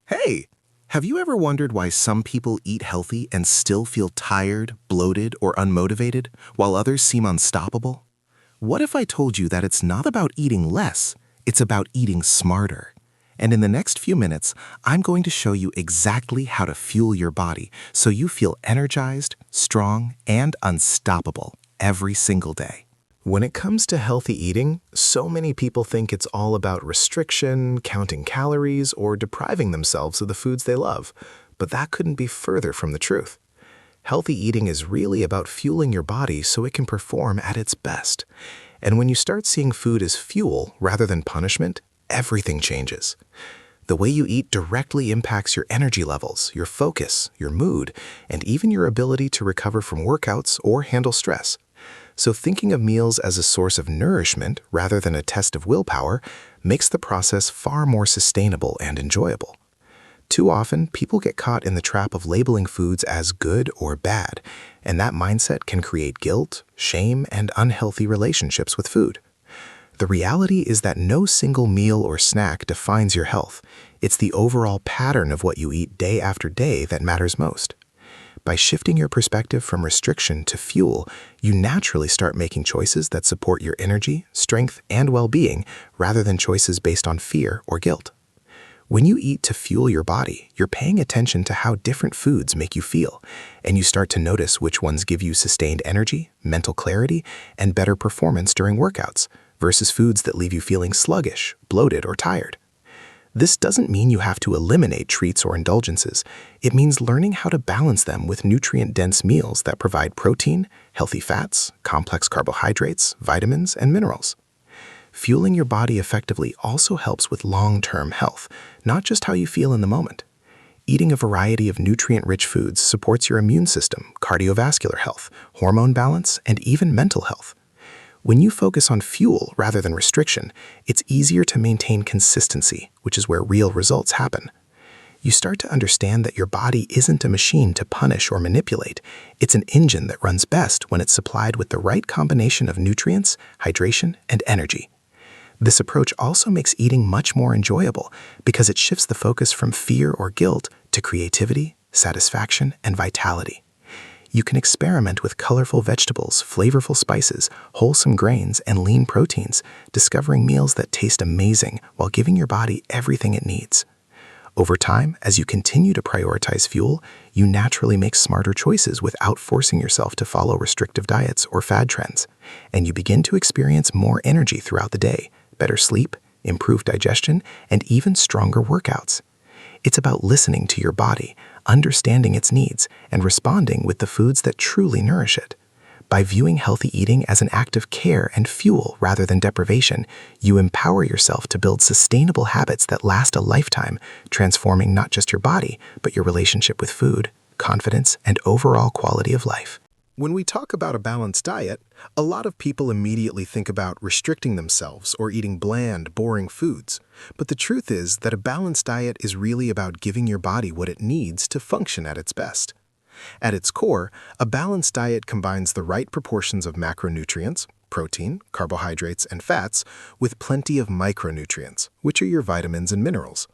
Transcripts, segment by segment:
Hey, have you ever wondered why some people eat healthy and still feel tired, bloated, or unmotivated, while others seem unstoppable? What if I told you that it's not about eating less, it's about eating smarter? And in the next few minutes, I'm going to show you exactly how to fuel your body so you feel energized, strong, and unstoppable every single day. When it comes to healthy eating, so many people think it's all about restriction, counting calories, or depriving themselves of the foods they love. But that couldn't be further from the truth. Healthy eating is really about fueling your body so it can perform at its best. And when you start seeing food as fuel rather than punishment, everything changes. The way you eat directly impacts your energy levels, your focus, your mood, and even your ability to recover from workouts or handle stress. So thinking of meals as a source of nourishment rather than a test of willpower makes the process far more sustainable and enjoyable. Too often, people get caught in the trap of labeling foods as good or bad, and that mindset can create guilt, shame, and unhealthy relationships with food. The reality is that no single meal or snack defines your health. It's the overall pattern of what you eat day after day that matters most. By shifting your perspective from restriction to fuel, you naturally start making choices that support your energy, strength, and well-being rather than choices based on fear or guilt. When you eat to fuel your body, you're paying attention to how different foods make you feel, and you start to notice which ones give you sustained energy, mental clarity, and better performance during workouts, versus foods that leave you feeling sluggish, bloated, or tired. This doesn't mean you have to eliminate treats or indulgences. It means learning how to balance them with nutrient-dense meals that provide protein, healthy fats, complex carbohydrates, vitamins, and minerals. Fueling your body effectively also helps with long-term health, not just how you feel in the moment. Eating a variety of nutrient-rich foods supports your immune system, cardiovascular health, hormone balance, and even mental health. When you focus on fuel rather than restriction, it's easier to maintain consistency, which is where real results happen. You start to understand that your body isn't a machine to punish or manipulate. It's an engine that runs best when it's supplied with the right combination of nutrients, hydration, and energy. This approach also makes eating much more enjoyable because it shifts the focus from fear or guilt to creativity, satisfaction, and vitality. You can experiment with colorful vegetables, flavorful spices, wholesome grains, and lean proteins, discovering meals that taste amazing while giving your body everything it needs. Over time, as you continue to prioritize fuel, you naturally make smarter choices without forcing yourself to follow restrictive diets or fad trends, and you begin to experience more energy throughout the day, better sleep, improved digestion, and even stronger workouts. It's about listening to your body, understanding its needs, and responding with the foods that truly nourish it. By viewing healthy eating as an act of care and fuel rather than deprivation, you empower yourself to build sustainable habits that last a lifetime, transforming not just your body, but your relationship with food, confidence, and overall quality of life. When we talk about a balanced diet, a lot of people immediately think about restricting themselves or eating bland, boring foods. But the truth is that a balanced diet is really about giving your body what it needs to function at its best. At its core, a balanced diet combines the right proportions of macronutrients, protein, carbohydrates, and fats, with plenty of micronutrients, which are your vitamins and minerals.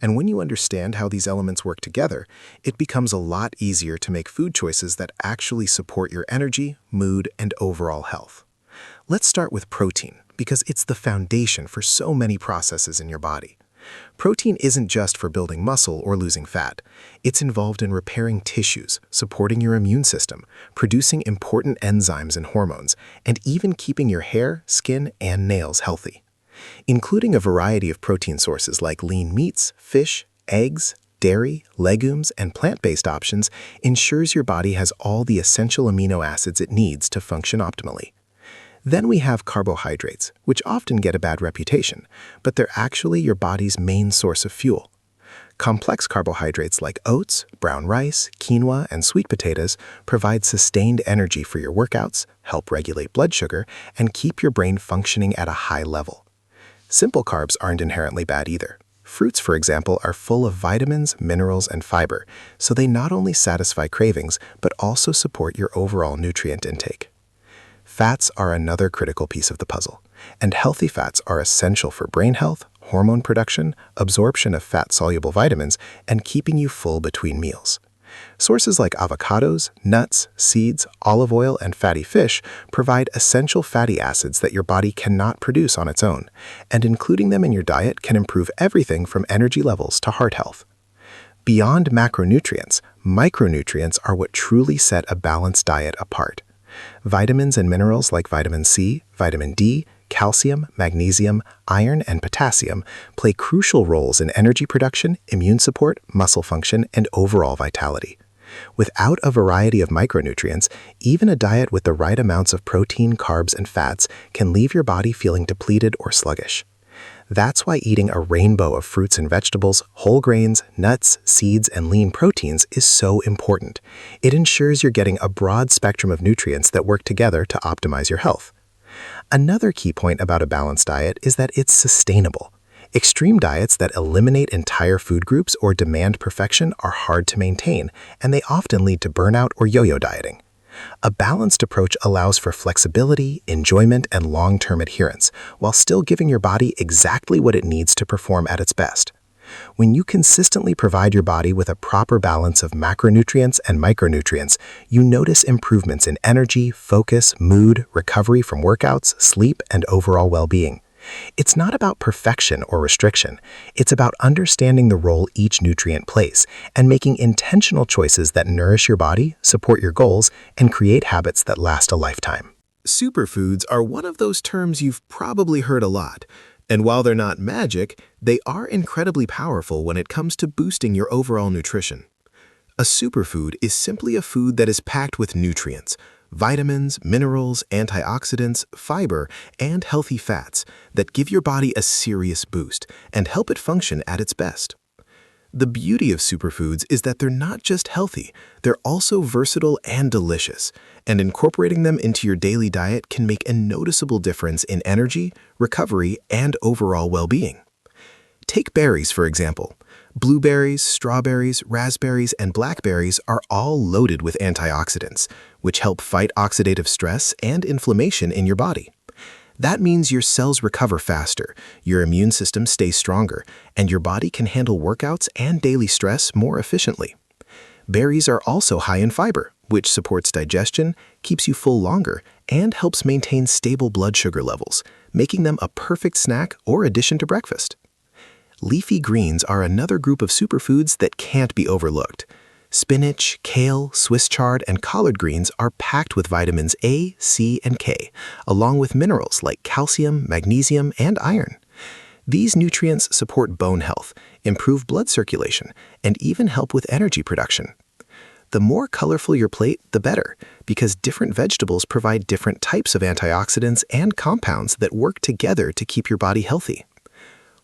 And when you understand how these elements work together, it becomes a lot easier to make food choices that actually support your energy, mood, and overall health. Let's start with protein, because it's the foundation for so many processes in your body. Protein isn't just for building muscle or losing fat. It's involved in repairing tissues, supporting your immune system, producing important enzymes and hormones, and even keeping your hair, skin, and nails healthy. Including a variety of protein sources like lean meats, fish, eggs, dairy, legumes, and plant-based options ensures your body has all the essential amino acids it needs to function optimally. Then we have carbohydrates, which often get a bad reputation, but they're actually your body's main source of fuel. Complex carbohydrates like oats, brown rice, quinoa, and sweet potatoes provide sustained energy for your workouts, help regulate blood sugar, and keep your brain functioning at a high level. Simple carbs aren't inherently bad either. Fruits, for example, are full of vitamins, minerals, and fiber, so they not only satisfy cravings, but also support your overall nutrient intake. Fats are another critical piece of the puzzle, and healthy fats are essential for brain health, hormone production, absorption of fat-soluble vitamins, and keeping you full between meals. Sources like avocados, nuts, seeds, olive oil, and fatty fish provide essential fatty acids that your body cannot produce on its own, and including them in your diet can improve everything from energy levels to heart health. Beyond macronutrients, micronutrients are what truly set a balanced diet apart. Vitamins and minerals like vitamin C, vitamin D, calcium, magnesium, iron, and potassium play crucial roles in energy production, immune support, muscle function, and overall vitality. Without a variety of micronutrients, even a diet with the right amounts of protein, carbs, and fats can leave your body feeling depleted or sluggish. That's why eating a rainbow of fruits and vegetables, whole grains, nuts, seeds, and lean proteins is so important. It ensures you're getting a broad spectrum of nutrients that work together to optimize your health. Another key point about a balanced diet is that it's sustainable. Extreme diets that eliminate entire food groups or demand perfection are hard to maintain, and they often lead to burnout or yo-yo dieting. A balanced approach allows for flexibility, enjoyment, and long-term adherence, while still giving your body exactly what it needs to perform at its best. When you consistently provide your body with a proper balance of macronutrients and micronutrients, you notice improvements in energy, focus, mood, recovery from workouts, sleep, and overall well-being. It's not about perfection or restriction. It's about understanding the role each nutrient plays and making intentional choices that nourish your body, support your goals, and create habits that last a lifetime. Superfoods are one of those terms you've probably heard a lot. And while they're not magic, they are incredibly powerful when it comes to boosting your overall nutrition. A superfood is simply a food that is packed with nutrients, vitamins, minerals, antioxidants, fiber, and healthy fats that give your body a serious boost and help it function at its best. The beauty of superfoods is that they're not just healthy, they're also versatile and delicious, and incorporating them into your daily diet can make a noticeable difference in energy, recovery, and overall well-being. Take berries, for example. Blueberries, strawberries, raspberries, and blackberries are all loaded with antioxidants, which help fight oxidative stress and inflammation in your body. That means your cells recover faster, your immune system stays stronger, and your body can handle workouts and daily stress more efficiently. Berries are also high in fiber, which supports digestion, keeps you full longer, and helps maintain stable blood sugar levels, making them a perfect snack or addition to breakfast. Leafy greens are another group of superfoods that can't be overlooked. Spinach, kale, Swiss chard, and collard greens are packed with vitamins A, C, and K, along with minerals like calcium, magnesium, and iron. These nutrients support bone health, improve blood circulation, and even help with energy production. The more colorful your plate, the better, because different vegetables provide different types of antioxidants and compounds that work together to keep your body healthy.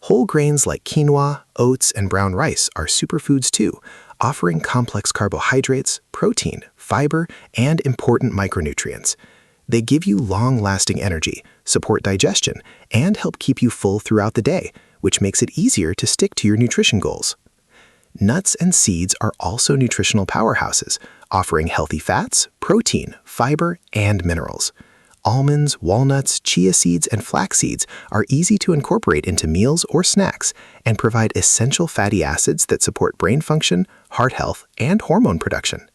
Whole grains like quinoa, oats, and brown rice are superfoods too, offering complex carbohydrates, protein, fiber, and important micronutrients. They give you long-lasting energy, support digestion, and help keep you full throughout the day, which makes it easier to stick to your nutrition goals. Nuts and seeds are also nutritional powerhouses, offering healthy fats, protein, fiber, and minerals. Almonds, walnuts, chia seeds, and flax seeds are easy to incorporate into meals or snacks and provide essential fatty acids that support brain function, heart health, and hormone production.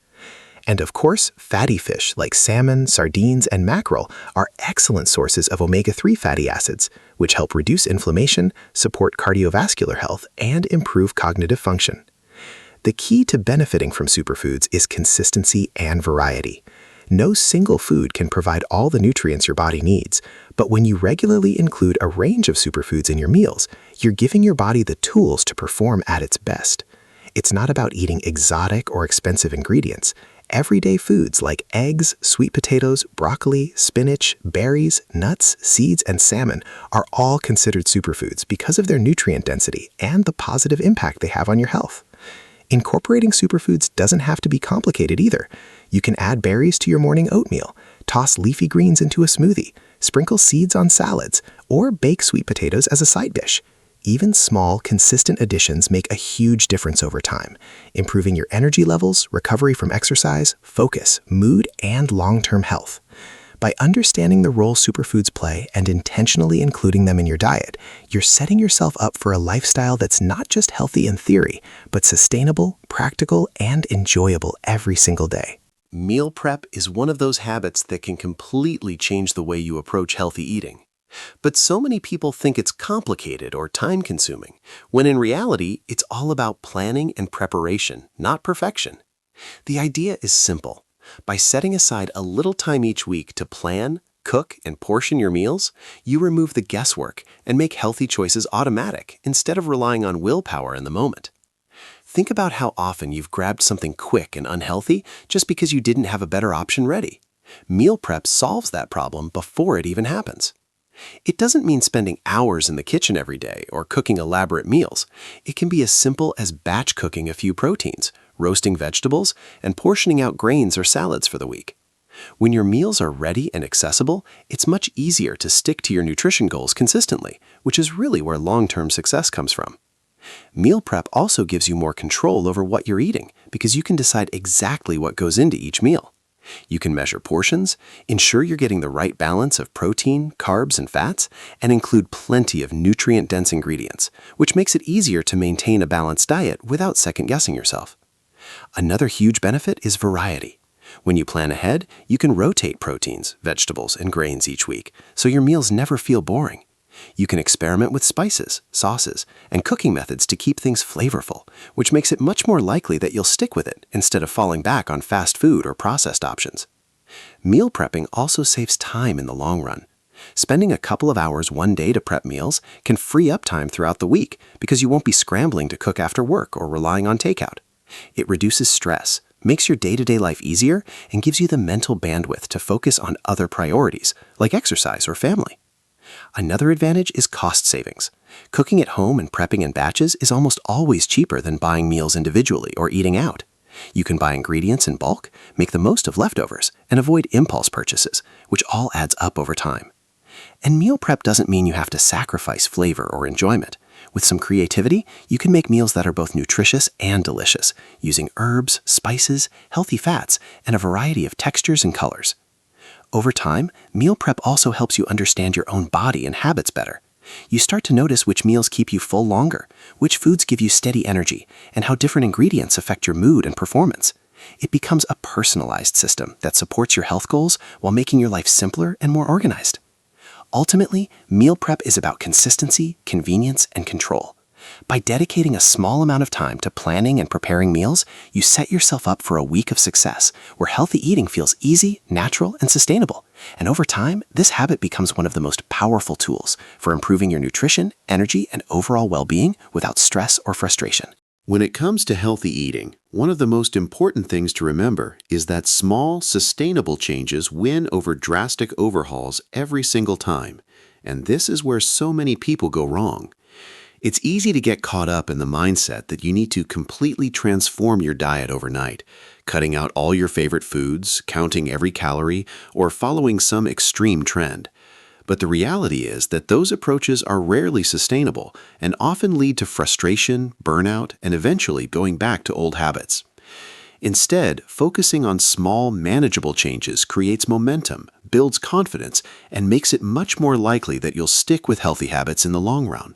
And of course, fatty fish like salmon, sardines, and mackerel are excellent sources of omega-3 fatty acids, which help reduce inflammation, support cardiovascular health, and improve cognitive function. The key to benefiting from superfoods is consistency and variety. No single food can provide all the nutrients your body needs, but when you regularly include a range of superfoods in your meals, you're giving your body the tools to perform at its best. It's not about eating exotic or expensive ingredients. Everyday foods like eggs, sweet potatoes, broccoli, spinach, berries, nuts, seeds, and salmon are all considered superfoods because of their nutrient density and the positive impact they have on your health. Incorporating superfoods doesn't have to be complicated either. You can add berries to your morning oatmeal, toss leafy greens into a smoothie, sprinkle seeds on salads, or bake sweet potatoes as a side dish. Even small, consistent additions make a huge difference over time, improving your energy levels, recovery from exercise, focus, mood, and long-term health. By understanding the role superfoods play and intentionally including them in your diet, you're setting yourself up for a lifestyle that's not just healthy in theory, but sustainable, practical, and enjoyable every single day. Meal prep is one of those habits that can completely change the way you approach healthy eating. But so many people think it's complicated or time-consuming, when in reality, it's all about planning and preparation, not perfection. The idea is simple. By setting aside a little time each week to plan, cook, and portion your meals, you remove the guesswork and make healthy choices automatic instead of relying on willpower in the moment. Think about how often you've grabbed something quick and unhealthy just because you didn't have a better option ready. Meal prep solves that problem before it even happens. It doesn't mean spending hours in the kitchen every day or cooking elaborate meals. It can be as simple as batch cooking a few proteins, roasting vegetables, and portioning out grains or salads for the week. When your meals are ready and accessible, it's much easier to stick to your nutrition goals consistently, which is really where long-term success comes from. Meal prep also gives you more control over what you're eating because you can decide exactly what goes into each meal. You can measure portions, ensure you're getting the right balance of protein, carbs, and fats, and include plenty of nutrient-dense ingredients, which makes it easier to maintain a balanced diet without second-guessing yourself. Another huge benefit is variety. When you plan ahead, you can rotate proteins, vegetables, and grains each week, so your meals never feel boring. You can experiment with spices, sauces, and cooking methods to keep things flavorful, which makes it much more likely that you'll stick with it instead of falling back on fast food or processed options. Meal prepping also saves time in the long run. Spending a couple of hours one day to prep meals can free up time throughout the week because you won't be scrambling to cook after work or relying on takeout. It reduces stress, makes your day-to-day life easier, and gives you the mental bandwidth to focus on other priorities, like exercise or family. Another advantage is cost savings. Cooking at home and prepping in batches is almost always cheaper than buying meals individually or eating out. You can buy ingredients in bulk, make the most of leftovers, and avoid impulse purchases, which all adds up over time. And meal prep doesn't mean you have to sacrifice flavor or enjoyment. With some creativity, you can make meals that are both nutritious and delicious, using herbs, spices, healthy fats, and a variety of textures and colors. Over time, meal prep also helps you understand your own body and habits better. You start to notice which meals keep you full longer, which foods give you steady energy, and how different ingredients affect your mood and performance. It becomes a personalized system that supports your health goals while making your life simpler and more organized. Ultimately, meal prep is about consistency, convenience, and control. By dedicating a small amount of time to planning and preparing meals, you set yourself up for a week of success where healthy eating feels easy, natural, and sustainable. And over time, this habit becomes one of the most powerful tools for improving your nutrition, energy, and overall well-being without stress or frustration. When it comes to healthy eating, one of the most important things to remember is that small, sustainable changes win over drastic overhauls every single time. And this is where so many people go wrong. It's easy to get caught up in the mindset that you need to completely transform your diet overnight, cutting out all your favorite foods, counting every calorie, or following some extreme trend. But the reality is that those approaches are rarely sustainable and often lead to frustration, burnout, and eventually going back to old habits. Instead, focusing on small, manageable changes creates momentum, builds confidence, and makes it much more likely that you'll stick with healthy habits in the long run.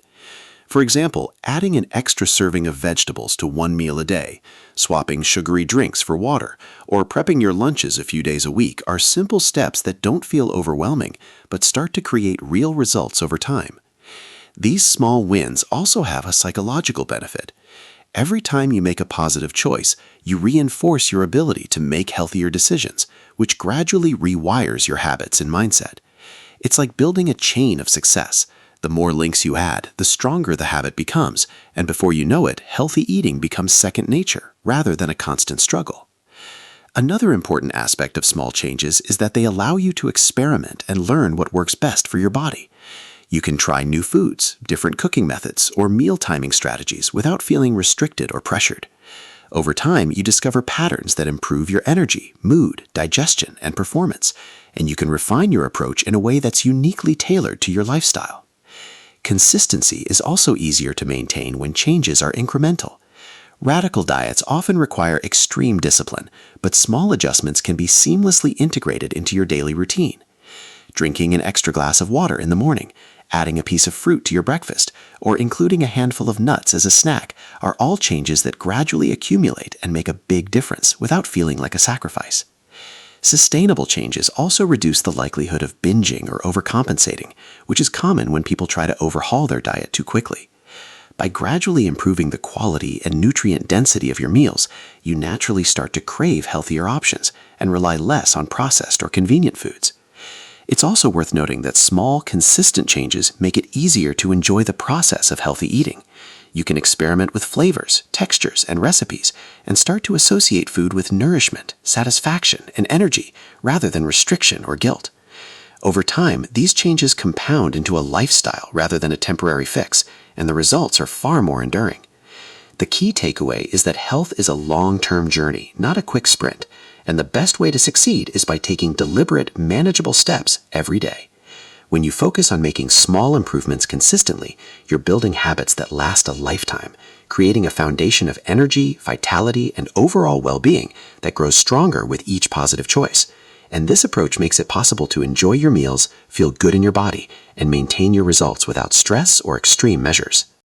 For example, adding an extra serving of vegetables to one meal a day, swapping sugary drinks for water, or prepping your lunches a few days a week are simple steps that don't feel overwhelming, but start to create real results over time. These small wins also have a psychological benefit. Every time you make a positive choice, you reinforce your ability to make healthier decisions, which gradually rewires your habits and mindset. It's like building a chain of success. The more links you add, the stronger the habit becomes, and before you know it, healthy eating becomes second nature rather than a constant struggle. Another important aspect of small changes is that they allow you to experiment and learn what works best for your body. You can try new foods, different cooking methods, or meal timing strategies without feeling restricted or pressured. Over time, you discover patterns that improve your energy, mood, digestion, and performance, and you can refine your approach in a way that's uniquely tailored to your lifestyle. Consistency is also easier to maintain when changes are incremental. Radical diets often require extreme discipline, but small adjustments can be seamlessly integrated into your daily routine. Drinking an extra glass of water in the morning, adding a piece of fruit to your breakfast, or including a handful of nuts as a snack are all changes that gradually accumulate and make a big difference without feeling like a sacrifice. Sustainable changes also reduce the likelihood of binging or overcompensating, which is common when people try to overhaul their diet too quickly. By gradually improving the quality and nutrient density of your meals, you naturally start to crave healthier options and rely less on processed or convenient foods. It's also worth noting that small, consistent changes make it easier to enjoy the process of healthy eating. You can experiment with flavors, textures, and recipes, and start to associate food with nourishment, satisfaction, and energy, rather than restriction or guilt. Over time, these changes compound into a lifestyle rather than a temporary fix, and the results are far more enduring. The key takeaway is that health is a long-term journey, not a quick sprint, and the best way to succeed is by taking deliberate, manageable steps every day. When you focus on making small improvements consistently, you're building habits that last a lifetime, creating a foundation of energy, vitality, and overall well-being that grows stronger with each positive choice. And this approach makes it possible to enjoy your meals, feel good in your body, and maintain your results without stress or extreme measures.